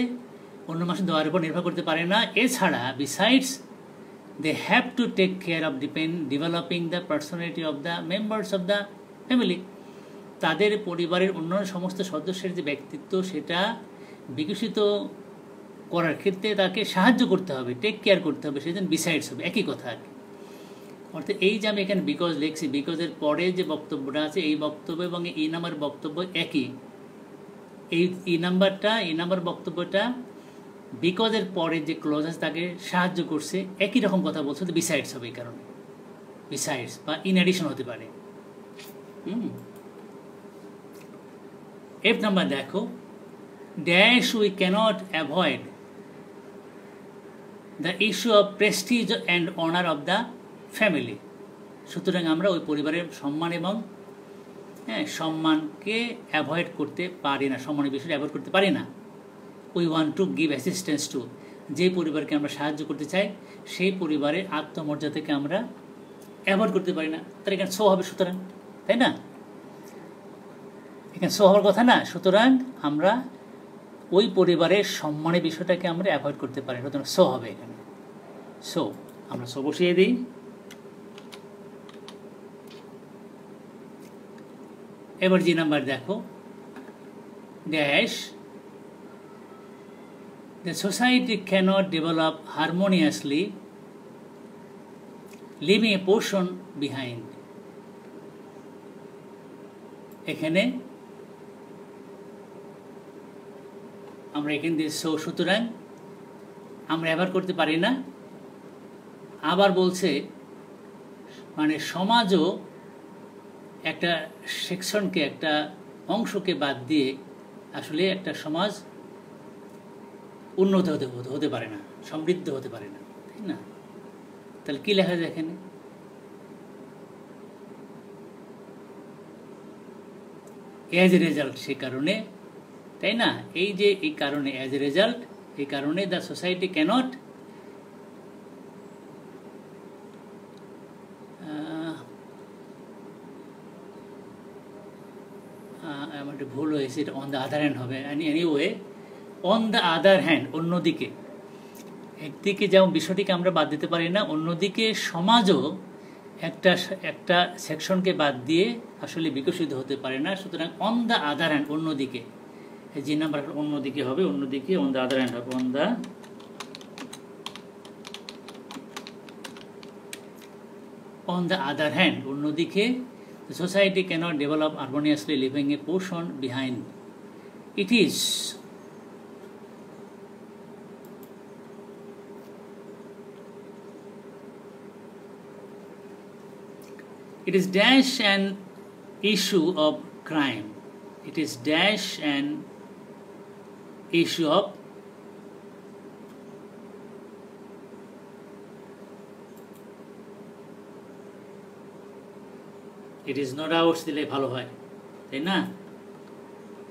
অন্য মানুষের দয়ার উপর নির্ভর করতে পারে না। এছাড়া besides they have to take care of developing the personality of the members of the family, তাদের পরিবারের অন্যান্য সমস্ত সদস্যের যে ব্যক্তিত্ব সেটা বিকশিত করার ক্ষেত্রে তাকে সাহায্য করতে হবে, টেক কেয়ার করতে হবে, সেজন্য বিসাইডস হবে, একই কথা আর কি। অর্থাৎ এই যে আমি এখানে বিকজ লিখছি, বিকজের পরে যে বক্তব্যটা আছে এই বক্তব্য এবং এই নাম্বার বক্তব্য একই। এই নাম্বার বক্তব্যটা বিকজের পরে যে ক্লোজ আছে তাকে সাহায্য করছে, একই রকম কথা বলছে, তো বিসাইডস হবে। এই কারণে বিসাইডস বা ইন অ্যাডিশন হতে পারে। এফ নাম্বার দেখো, dash we cannot avoid the issue of prestige and honour of the family. সুতরাং আমরা ওই পরিবারের সম্মান এবং সম্মানকে অ্যাভয়েড করতে পারি না, সম্মানের বিষয়টা অ্যাভয়েড করতে পারি না। We want to give assistance two, যে পরিবারকে আমরা সাহায্য করতে চাই সেই পরিবারের আত্মমর্যাদাকে আমরা অ্যাভয়েড করতে পারি না। তার এখানে শো হবে, সুতরাং তাই না, এখানে শো হওয়ার কথা না। সুতরাং আমরা ওই পরিবারের সম্মানের বিষয়টাকে আমরা অ্যাভয়েড করতে পারি, সুতরাং শো হবে এখানে। শো আমরা শো বসিয়ে দিই। এবার যে নাম্বার দেখো, dash the society cannot develop harmoniously leaving a portion behind. এখানে আমরা এখানে দিয়ে সুতরাং আমরা ব্যবহার করতে পারি না। আবার বলছে মানে সমাজও একটা সেকশনকে, একটা অংশকে বাদ দিয়ে আসলে একটা সমাজ উন্নত হতে পারে না, সমৃদ্ধ হতে পারে না, তাই না? তাহলে কি লেখা যায় এখানে? অ্যাজ এ রেজাল্ট, সে কারণে, তাই না? এই যে এই কারণে, অ্যাজ এ রেজাল্ট, এই কারণে দ্য সোসাইটি ক্যানট আমার ভুল হয়েছে, এটা অন দ্য আদার হ্যান্ড হবে। Anyway, on the other hand, অন্যদিকে, একদিকে যেমন বিষয়টিকে আমরা বাদ দিতে পারি না, অন্যদিকে সমাজও একটা সেকশনকে বাদ দিয়ে আসলে বিকশিত হতে পারে না। সুতরাং অন দ্য আদার হ্যান্ড, অন্যদিকে, যে নাম্বার অন্যদিকে হবে, অন্যদিকে অন দ্য আদার হ্যান্ড হবে, অন দ্য আদার হ্যান্ড, অন্যদিকে the society cannot develop harmoniously leaving a portion behind. It is dash an issue of crime. It is dash an issue of it is no doubt দিলে ভালো হয়, তাই না?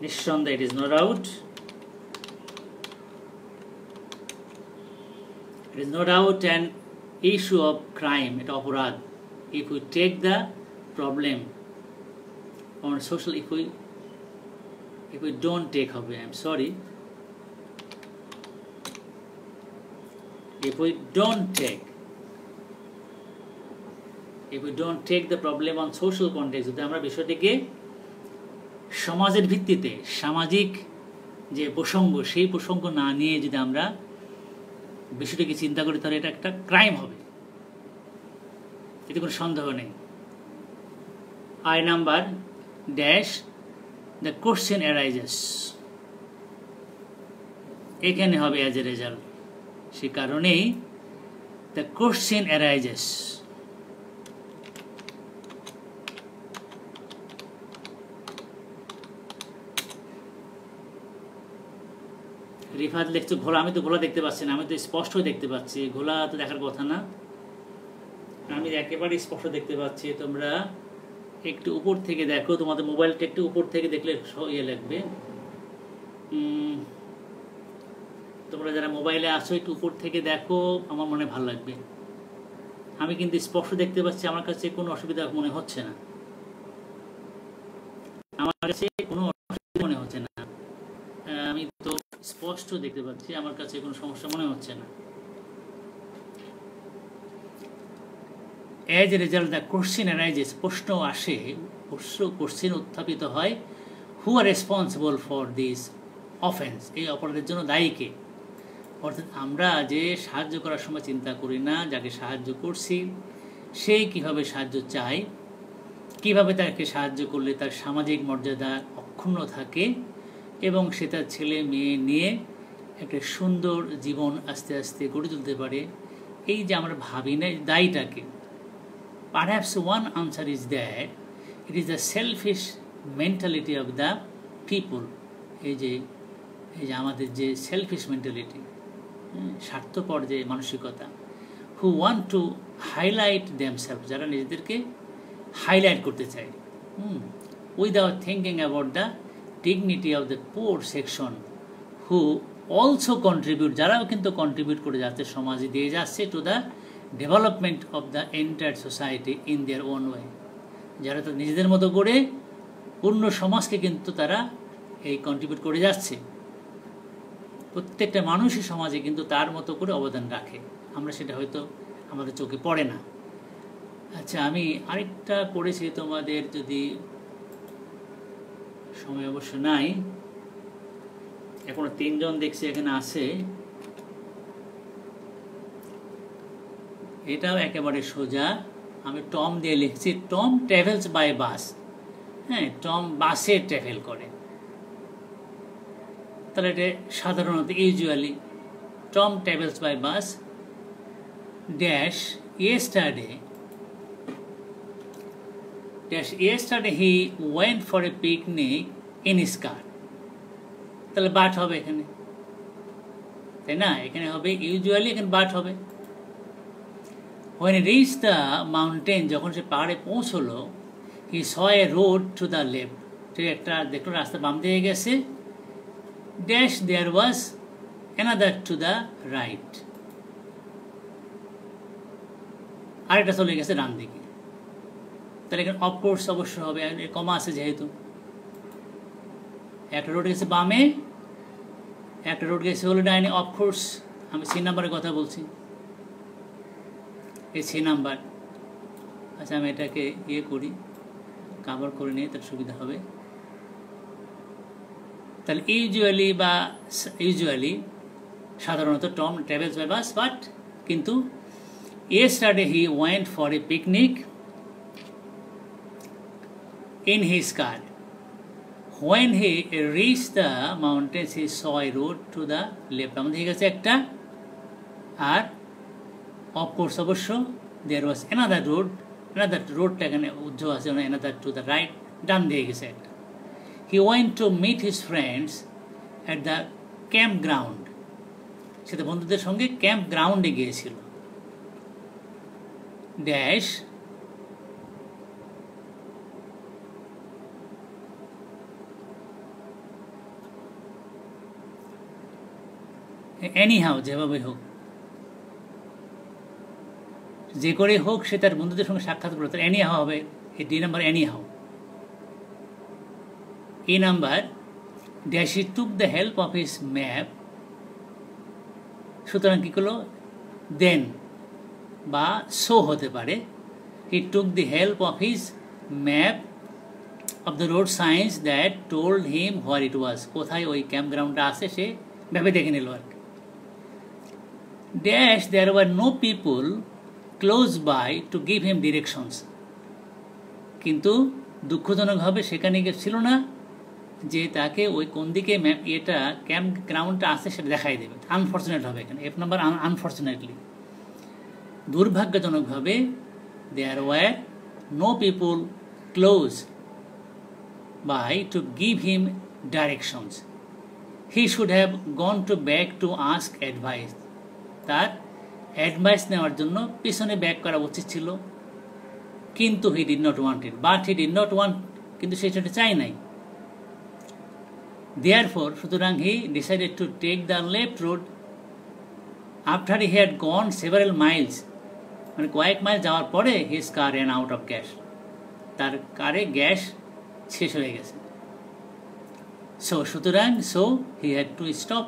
নিঃসন্দেহে it is no doubt, it is no doubt an issue of crime, এটা অপরাধ। if we take the problem on social, if we don't take হবে, I'm sorry, if we don't take the problem on social context, যদি আমরা বিষয়টিকে সমাজের ভিত্তিতে, সামাজিক যে প্রসঙ্গ, সেই প্রসঙ্গ না নিয়ে যদি আমরা বিষয়টিকে চিন্তা করি, তাহলে এটা একটা ক্রাইম হবে, এতে কোনো সন্দেহ নেই। I number dash the question arises, এখানে হবে অ্যাজ এ রেজাল্ট, সে কারণেই দ্য কোশ্চেন অ্যারাইজেস। রিফাত লিখছে ঘোলা, আমি তো ঘোলা দেখতে পাচ্ছি না, আমি তো স্পষ্ট দেখতে পাচ্ছি, ঘোলা তো দেখার কথা না, আমি একেবারে স্পষ্ট দেখতে পাচ্ছি। তোমরা একটু উপর থেকে দেখো, তোমাদের মোবাইলটা একটু উপর থেকে দেখলে ইয়ে লাগবে। তোমরা যারা মোবাইলে আসো একটু উপর থেকে দেখো, আমার মনে ভালো লাগবে। আমি কিন্তু স্পষ্ট দেখতে পাচ্ছি, আমার কাছে কোনো অসুবিধা মনে হচ্ছে না, আমার কাছে কোনো অসুবিধা মনে হচ্ছে না, আমি তো স্পষ্ট দেখতে পাচ্ছি, আমার কাছে কোনো সমস্যা মনে হচ্ছে না। As a result the question arises, প্রশ্ন আসে, কোশ্চেন উত্থাপিত হয়, who are responsible for this offence, এই অপরাধের জন্য দায়ী কে? অর্থাৎ আমরা যে সাহায্য করার সময় চিন্তা করি না, যাকে সাহায্য করছি সেই কিভাবে সাহায্য চায়, কিভাবে তাকে সাহায্য করলে তার সামাজিক মর্যাদা অক্ষুণ্ণ থাকে এবং সে তার ছেলে মেয়ে নিয়ে একটা সুন্দর জীবন আস্তে আস্তে গড়ে তুলতে পারে, এই যে আমরা ভাবি না দায়ীটাকে। Perhaps one answer is that it is the selfish mentality of the people, এই যে আমাদের যে সেলফিশ মেন্টালিটি, স্বার্থপর যে মানসিকতা, who want to highlight themselves, যারা নিজেদেরকে হাইলাইট করতে চায়, without thinking about the dignity of the poor section, who also contribute, যারাও কিন্তু কন্ট্রিবিউট করে যাচ্ছে, সমাজে দিয়ে যাচ্ছে, to the development of the entire society in their own way, যারা তো নিজেদের মতো করে পূর্ণ সমাজকে কিন্তু তারা এই কন্ট্রিবিউট করে যাচ্ছে। প্রত্যেকটা মানুষই সমাজে কিন্তু তার মতো করে অবদান রাখে, আমরা সেটা হয়তো আমাদের চোখে পড়ে না। আচ্ছা, আমি আরেকটা পড়েছি, তোমাদের যদি সময় অবশ্য নাই, এখনো 3 জন দেখছি এখানে আছে, এটাও একেবারে সোজা, আমি টম দিয়ে লিখছি, টম ট্রাভেলস বাই বাস। হ্যাঁ, টম বাসে ট্রাভেল করে, তাহলে এটা সাধারণত usually Tom travels by bus dash yesterday he went for a picnic in his car, তাহলে বাট হবে এখানে, তাই না? এখানে হবে ইউজুয়ালি, এখানে বাট হবে। When he reached the mountain, যখন সে পাহাড়ে পৌঁছলো, he saw a road to the left, ঠিক একটা দেখলো রাস্তা বাম দিকে গেছে, dash there was another to the right, আরেকটা চলে গেছে ডান দিকে। তাহলে এখানে অফকোর্স অবশ্য হবে, কমা আছে যেহেতু। একটা রোড গেছে বামে, একটা রোড গেছে হলো ডাইনে, অফকোর্স আমি সি নাম্বারের কথা বলছি, এই সি নাম্বার। আচ্ছা আমি এটাকে ইয়ে করি, কাভার করে নিয়ে তার সুবিধা হবে। তাহলে ইউজুয়ালি সাধারণত Tom travels by bus, but কিন্তু yesterday he went for a picnic in his car. When he reached the mountains, he saw a road to the left. আমাদের হয়ে গেছে একটা, আর অফকোর্স অবশ্য there was another roadটা এখানে উজ্জ্বল আছে, another to the right, ডান দিয়ে গেছে একটা। He went to meet his friends at the campground. সে তো বন্ধুদের সঙ্গে ক্যাম্প গ্রাউন্ডে গিয়েছিল, ড্যাশ এনিহাউ, যেভাবে হোক, যে করে হোক সে তার বন্ধুদের সঙ্গে সাক্ষাৎ করলো, তার এনিহাউ হবে, D number anyhow. E number dash he took the help of his map, সুতরাং কী করলো, দেন বা সো হতে পারে, he took the help of his map of the road signs that told him where it was, কোথায় ওই camp গ্রাউন্ডটা আছে সে ভেবে দেখে নিল আর কি। Dash there were no people close by to give him directions, কিন্তু দুঃখজনকভাবে সেখানে ছিল না যে তাকে ওই কোন দিকে ম্যাপ এটা ক্যাম্প গ্রাউন্ডটা আছে সেটা দেখাই দেবে। আনফর্চুনেট হবে এখানে, এফ নাম্বার আনফর্চুনেটলি, দুর্ভাগ্যজনকভাবে there were no people close by to give him directions, he should have gone to back to ask advice, তার অ্যাডভাইস নেওয়ার জন্য পিছনে ব্যাক করা উচিত ছিল, কিন্তু he did not want it, but he did not want, কিন্তু সে সেটা চাই নাই। দেয়ারফর, সুতরাং he decided to take the left road after he had gone several miles, মানে কয়েক মাইল যাওয়ার পরে his car ran out of gas, তার কারে গ্যাস শেষ হয়ে গেছে। সুতরাং হি হ্যাড টু স্টপ।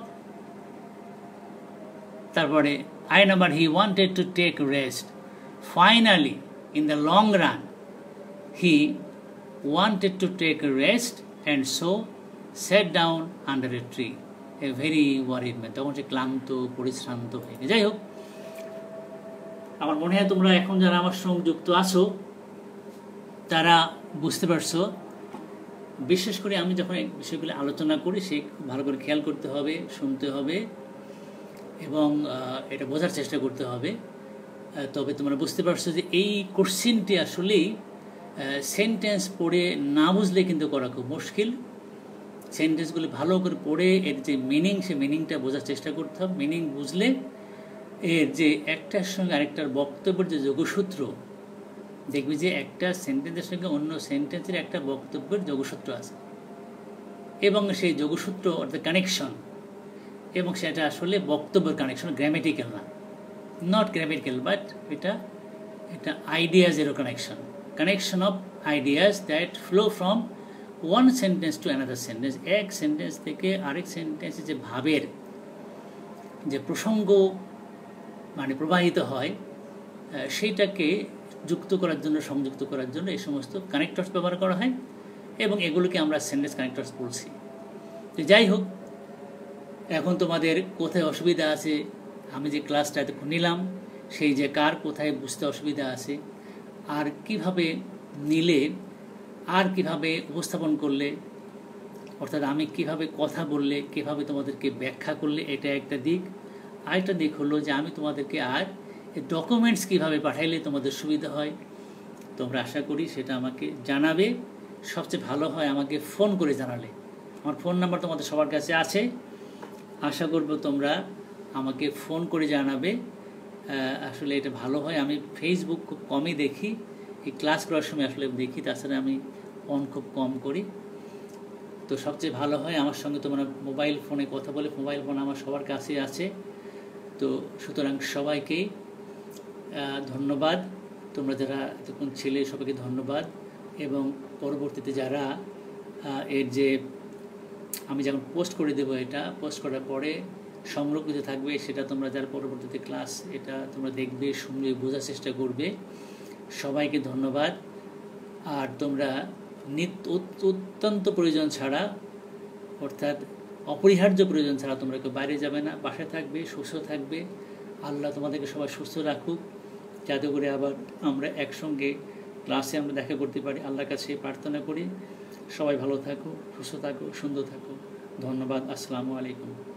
তারপরে I number he wanted to take rest, finally in the long run he wanted to take rest and set down under a tree, a very worried man, তখন সে ক্লান্ত পরিশ্রান্ত হয়ে গেছে। যাই হোক, আমার মনে হয় তোমরা এখন যারা আমার সঙ্গে যুক্ত আছো তারা বুঝতে পারছো। বিশেষ করে আমি যখন এই বিষয়গুলো আলোচনা করি সে ভালো করে খেয়াল করতে হবে, শুনতে হবে এবং এটা বোঝার চেষ্টা করতে হবে। তবে তোমরা বুঝতে পারছো যে এই কোশ্চেনটি আসলেই সেন্টেন্স পড়ে না বুঝলে কিন্তু করা খুব মুশকিল। সেন্টেন্সগুলি ভালো করে পড়ে এর যে মিনিং, সে মিনিংটা বোঝার চেষ্টা করতে হবে। মিনিং বুঝলে এর যে একটার সঙ্গে আরেকটার বক্তব্যের যে যোগসূত্র, দেখবি যে একটা সেন্টেন্সের সঙ্গে অন্য সেন্টেন্সের একটা বক্তব্যের যোগসূত্র আছে এবং সেই যোগসূত্র অর্থাৎ কানেকশন, এবং সেটা আসলে বক্তব্যের কানেকশন, গ্রামেটিক্যাল না, নট গ্রামেটিক্যাল, বাট এটা আইডিয়াজেরও connection of ideas that flow from one sentence to another sentence, এক সেন্টেন্স থেকে আরেক সেন্টেন্সে যে ভাবের যে প্রসঙ্গ মানে প্রবাহিত হয় সেইটাকে যুক্ত করার জন্য, সংযুক্ত করার জন্য এই সমস্ত কানেক্টরস ব্যবহার করা হয় এবং এগুলোকে আমরা সেন্টেন্স কানেক্টরস বলছি। তো যাই হোক, এখন তোমাদের কোথায় অসুবিধা আছে, আমি যে ক্লাসটা এতক্ষণ নিলাম সেই যে কার কোথায় বুঝতে অসুবিধা আছে, আর কিভাবে নিলে, আর কিভাবে উপস্থাপন করলে, অর্থাৎ আমি কিভাবে কথা বললে, কিভাবে তোমাদেরকে ব্যাখ্যা করলে, এটা একটা দিক। আরেকটা দিক হলো যে আমি তোমাদেরকে আর ডকুমেন্টস কিভাবে পাঠাইলে তোমাদের সুবিধা হয়, তোমরা আশা করি সেটা আমাকে জানাবে। সবচেয়ে ভালো হয় আমাকে ফোন করে জানালে। আমার ফোন নাম্বার তোমাদের সবার কাছে আছে, আশা করব তোমরা আমাকে ফোন করে জানাবে। আসলে এটা ভালো হয়। আমি ফেসবুক খুব কমই দেখি, এই ক্লাস করার সময় আসলে দেখি, তাছাড়া আমি অন খুব কম করি। তো সবচেয়ে ভালো হয় আমার সঙ্গে তোমরা মোবাইল ফোনে কথা বলে, মোবাইল ফোন আমার সবার কাছে আছে। তো সুতরাং সবাইকেই ধন্যবাদ, তোমরা যারা এতক্ষণ ছিলে সবাইকে ধন্যবাদ। এবং পরবর্তীতে যারা এর যে আমি যখন পোস্ট করে দেবো, এটা পোস্ট করার পরে সংরক্ষিত থাকবে, সেটা তোমরা যারা পরবর্তীতে ক্লাস এটা তোমরা দেখবে, শুনবে, বোঝার চেষ্টা করবে। সবাইকে ধন্যবাদ। আর তোমরা অত্যন্ত প্রয়োজন ছাড়া, অর্থাৎ অপরিহার্য প্রয়োজন ছাড়া তোমরা কেউ বাইরে যাবে না, বাসায় থাকবে, সুস্থ থাকবে। আল্লাহ তোমাদেরকে সবাই সুস্থ রাখুক, যাতে করে আবার আমরা একসঙ্গে ক্লাসে আমরা দেখা করতে পারি। আল্লাহর কাছে প্রার্থনা করি সবাই ভালো থাকো, সুস্থ থাকো, সুন্দর থাকো। ধন্যবাদ। আসসালামু আলাইকুম।